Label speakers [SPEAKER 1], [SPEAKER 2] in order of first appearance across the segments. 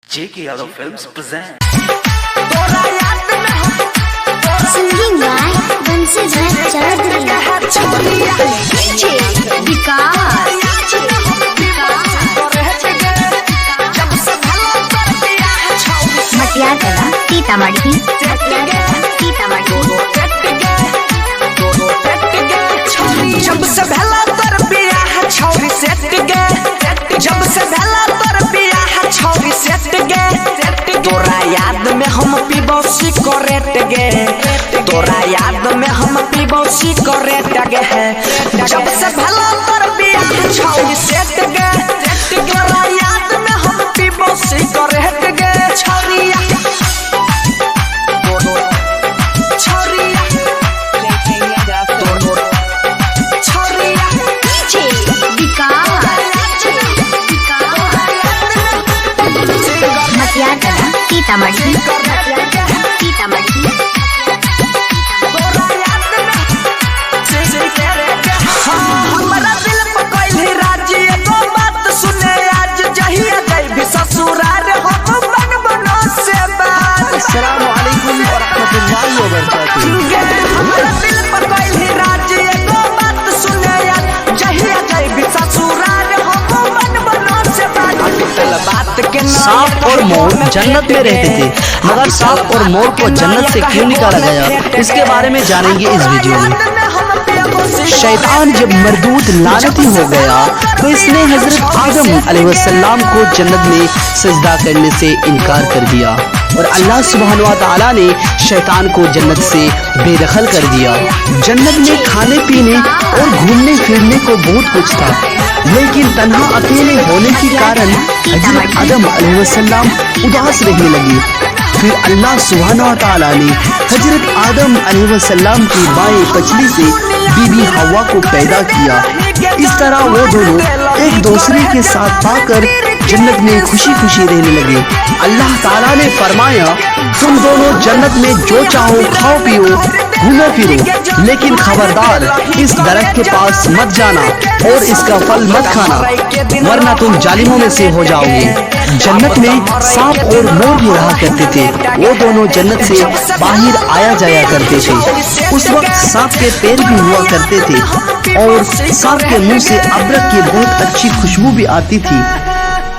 [SPEAKER 1] J.K. Yadav Films present.
[SPEAKER 2] Singing by Bansi Chaudhary.
[SPEAKER 3] ಮಟ್ಯಾಕಲ ಸೀತಾಮढ़ी
[SPEAKER 4] जब से भला तर बियाह छौरी सेट गे जब से भला तर बियाह छौरी सेट गे तोरा याद में हम पीबो सिगरेट गे तोरा याद में हम पीबो सिगरेट गे जब से भला तर बियाह छौरी सेट गे तोरा याद में हम पीबो सिगरेट गे छौरिया
[SPEAKER 3] ಮಟ್ಯಾಕಲ ಸೀತಾಮढ़ी
[SPEAKER 4] हमरा दिल पे कोई राजी एगो बात सुने आज जहिया गई ससुराल हम बन बनो से बात
[SPEAKER 5] अस्सलाम वालेकुम वरहमतुल्लाहि वबरकातुहू।
[SPEAKER 4] हमरा दिल पे कोई राजी एगो बात सुने आज जहिया गई ससुराल हम बन बनो से बात बात के
[SPEAKER 5] सांप और मोर जन्नत में रहते थे, मगर सांप और मोर को जन्नत से क्यों निकाला गया, इसके बारे में जानेंगे इस वीडियो में। शैतान जब मरदूद लानती हो गया तो इसने हजरत आदम अलैहिस्सलाम को जन्नत में सजदा करने से इनकार कर दिया और अल्लाह सुब्हानहू व तआला ने शैतान को जन्नत से बेदखल कर दिया। जन्नत में खाने पीने और घूमने फिरने को बहुत कुछ था, लेकिन तन्हा अकेले होने के कारण हजरत आदम अलैहिस्सलाम उदास रहने लगी। फिर अल्लाह सुब्हानहू व तआला ने हजरत आदम अलैहिस्सलाम की बाएं पचली से बीबी हवा को पैदा किया। इस तरह वो दोनों एक दूसरे के साथ पाकर जन्नत में खुशी खुशी रहने लगे। अल्लाह ताला ने फरमाया, तुम दोनों जन्नत में जो चाहो खाओ पियो घूमो फिरो, लेकिन खबरदार इस दरख्त के पास मत जाना और इसका फल मत खाना, वरना तुम जालिमों में से हो जाओगे। जन्नत में सांप और मोर भी रहा करते थे, वो दोनों जन्नत से बाहर आया जाया करते थे। उस वक्त सांप के पैर भी हुआ करते थे और सांप के मुंह से अबरक की बहुत अच्छी खुशबू भी आती थी,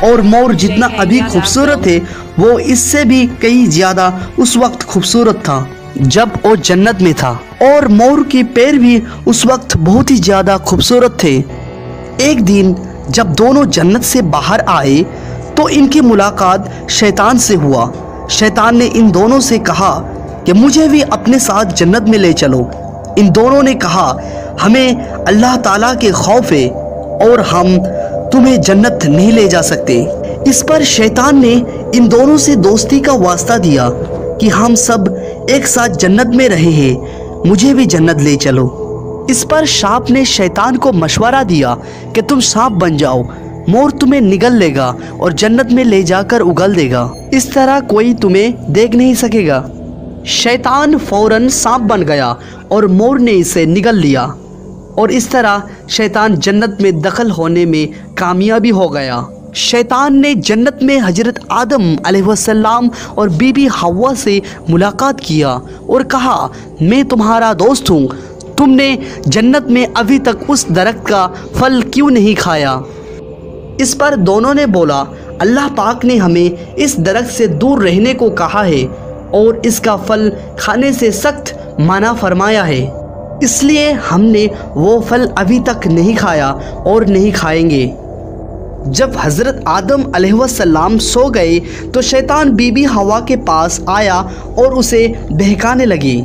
[SPEAKER 5] और मोर जितना अभी खूबसूरत है वो इससे भी कई ज्यादा उस वक्त खूबसूरत था जब वो जन्नत में था, और मोर के पैर भी उस वक्त बहुत ही ज्यादा खूबसूरत थे। एक दिन जब दोनों जन्नत से बाहर आए तो इनकी मुलाकात शैतान से हुआ। शैतान ने इन दोनों से कहा कि मुझे भी अपने साथ जन्नत में ले चलो। इन दोनों ने कहा, हमें अल्लाह ताला के खौफ है और हम तुम्हें जन्नत नहीं ले जा सकते। इस पर शैतान ने इन दोनों से दोस्ती का वास्ता दिया कि हम सब एक साथ जन्नत में रहे हैं, मुझे भी जन्नत ले चलो। इस पर सांप ने शैतान को मशवरा दिया कि तुम सांप बन जाओ, मोर तुम्हें निगल लेगा और जन्नत में ले जाकर उगल देगा, इस तरह कोई तुम्हें देख नहीं सकेगा। शैतान फौरन सांप बन गया और मोर ने इसे निगल लिया, और इस तरह शैतान जन्नत में दखल होने में कामयाबी हो गया। शैतान ने जन्नत में हजरत आदम अलैहिस्सलाम और बीबी हवा से मुलाकात किया और कहा, मैं तुम्हारा दोस्त हूँ, तुमने जन्नत में अभी तक उस दरख्त का फल क्यों नहीं खाया। इस पर दोनों ने बोला, अल्लाह पाक ने हमें इस दरख्त से दूर रहने को कहा है और इसका फल खाने से सख्त मना फरमाया है, इसलिए हमने वो फल अभी तक नहीं खाया और नहीं खाएंगे। जब हजरत आदम अलैहिस्सलाम सो गए तो शैतान बीबी हवा के पास आया और उसे बहकाने लगी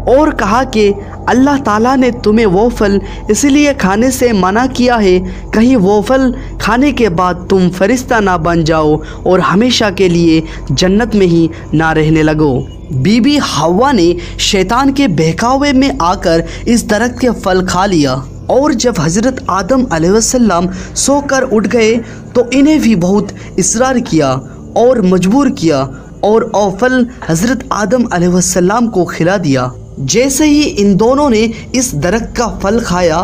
[SPEAKER 5] और कहा कि अल्लाह ताला ने तुम्हें वो फल इसलिए खाने से मना किया है, कहीं वो फल खाने के बाद तुम फरिश्ता ना बन जाओ और हमेशा के लिए जन्नत में ही ना रहने लगो। बीबी हवा ने शैतान के बहकावे में आकर इस दरख्त के फल खा लिया, और जब हजरत आदम अलैहिस्सलाम सोकर उठ गए तो इन्हें भी बहुत इसरार किया और मजबूर किया और वो फल हजरत आदम अलैहिस्सलाम को खिला दिया। जैसे ही इन दोनों ने इस दरख्त का फल खाया,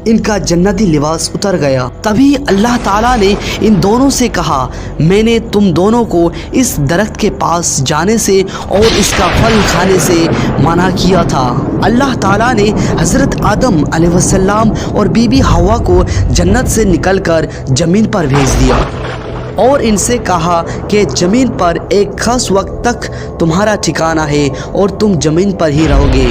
[SPEAKER 5] इनका जन्नती लिबास उतर गया। तभी अल्लाह ताला ने इन दोनों से कहा, मैंने तुम दोनों को इस दरख्त के पास जाने से और इसका फल खाने से मना किया था। अल्लाह ताला ने हज़रत आदम अलैहिस्सलाम और बीबी हवा को जन्नत से निकलकर ज़मीन पर भेज दिया और इनसे कहा कि ज़मीन पर एक खास वक्त तक तुम्हारा ठिकाना है और तुम ज़मीन पर ही रहोगे।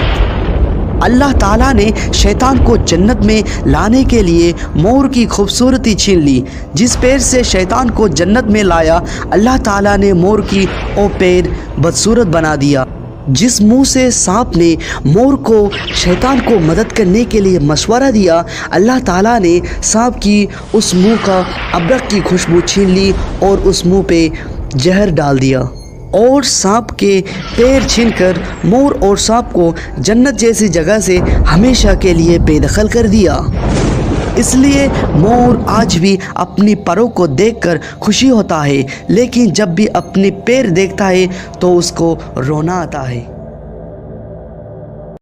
[SPEAKER 5] अल्लाह ताला ने शैतान को जन्नत में लाने के लिए मोर की खूबसूरती छीन ली। जिस पैर से शैतान को जन्नत में लाया, अल्लाह ताला ने मोर की वो पैर बदसूरत बना दिया। जिस मुंह से सांप ने मोर को शैतान को मदद करने के लिए मशवरा दिया, अल्लाह ताला ने सांप की उस मुंह का अबरक की खुशबू छीन ली और उस मुंह पे जहर डाल दिया और सांप के पैर छीनकर मोर और सांप को जन्नत जैसी जगह से हमेशा के लिए बेदखल कर दिया। इसलिए मोर आज भी अपनी परों को देखकर खुशी होता है, लेकिन जब भी अपने पैर देखता है तो उसको रोना आता है।